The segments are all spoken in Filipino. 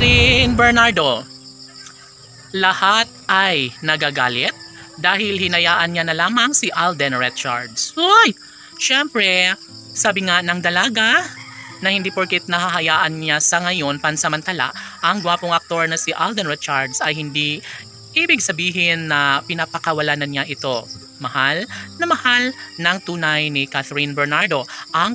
Catherine Bernardo. Lahat ay nagagalit dahil hinayaan niya na lamang si Alden Richards. Hoy! Siyempre, sabi nga ng dalaga na hindi porkit nahahayaan niya sa ngayon pansamantala ang gwapong aktor na si Alden Richards ay hindi ibig sabihin na pinapakawalan na niya ito. Mahal ng tunay ni Catherine Bernardo ang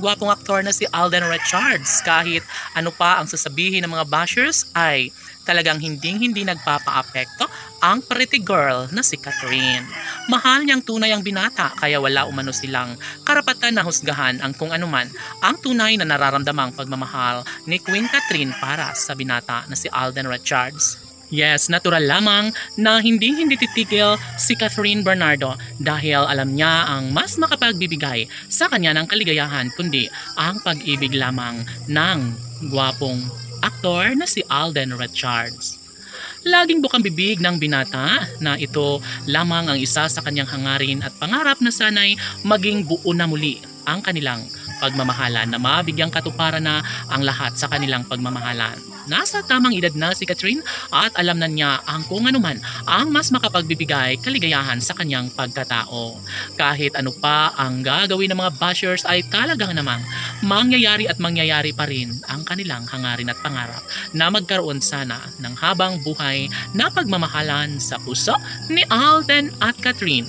gwapong aktor na si Alden Richards. Kahit ano pa ang sasabihin ng mga bashers ay talagang hindi nagpapaapekto ang pretty girl na si Catherine. Mahal niyang tunay ang binata kaya wala umano silang karapatan na husgahan ang kung anuman ang tunay na nararamdamang pagmamahal ni Queen Catherine para sa binata na si Alden Richards. Yes, natural lamang na hindi titigil si Catherine Bernardo dahil alam niya ang mas makapagbibigay sa kanya ng kaligayahan kundi ang pag-ibig lamang ng gwapong aktor na si Alden Richards. Laging bukang bibig ng binata na ito lamang ang isa sa kanyang hangarin at pangarap na sanay maging buo na muli ang kanilang pagmamahalan na mabigyang katuparan na ang lahat sa kanilang pagmamahalan. Nasa tamang edad na si Catherine at alam na niya ang kung anuman ang mas makapagbibigay kaligayahan sa kanyang pagkatao. Kahit ano pa ang gagawin ng mga bashers ay talagang namang mangyayari pa rin ang kanilang hangarin at pangarap na magkaroon sana ng habang buhay na pagmamahalan sa puso ni Alden at Catherine.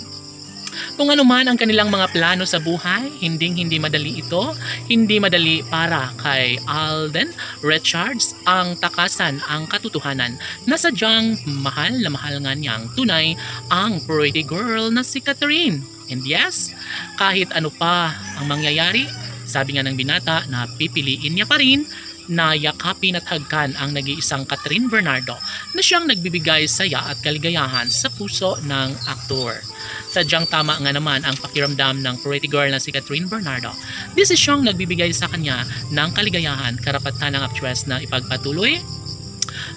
Kung ano man ang kanilang mga plano sa buhay, hindi madali ito. Hindi madali para kay Alden Richards ang takasan ang katotohanan na sadyang mahal na mahal nga niyang tunay ang pretty girl na si Catherine. And yes, kahit ano pa ang mangyayari, sabi nga ng binata na pipiliin niya pa rin na yakapin at hagkan ang nag-iisang Catherine Bernardo na siyang nagbibigay saya at kaligayahan sa puso ng aktor. Sadyang tama nga naman ang pakiramdam ng pretty girl na si Catherine Bernardo. Desisyong nagbibigay sa kanya ng kaligayahan, karapatan ng actress na ipagpatuloy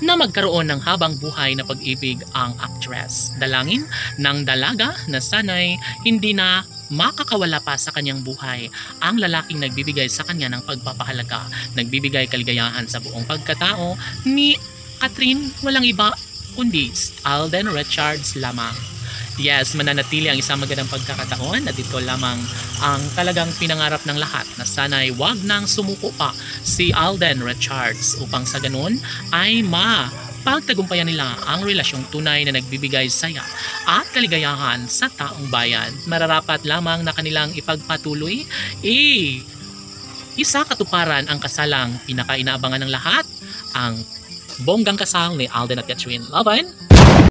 na magkaroon ng habang buhay na pag-ibig ang actress. Dalangin ng dalaga na sanay hindi na makakawala pa sa kanyang buhay ang lalaking nagbibigay sa kanya ng pagpapahalaga, nagbibigay kaligayahan sa buong pagkatao ni Catherine, walang iba kundi Alden Richards lamang. Yes, mananatili ang isang magandang pagkakataon at ito lamang ang talagang pinangarap ng lahat na sana'y wag nang sumuko pa si Alden Richards upang sa ganun ay pagtagumpayan nila ang relasyong tunay na nagbibigay saya at kaligayahan sa taong bayan. Mararapat lamang na kanilang ipagpatuloy isa katuparan ang kasalang pinakainaabangan ng lahat, ang bonggang kasal ni Alden at Catherine. Laban!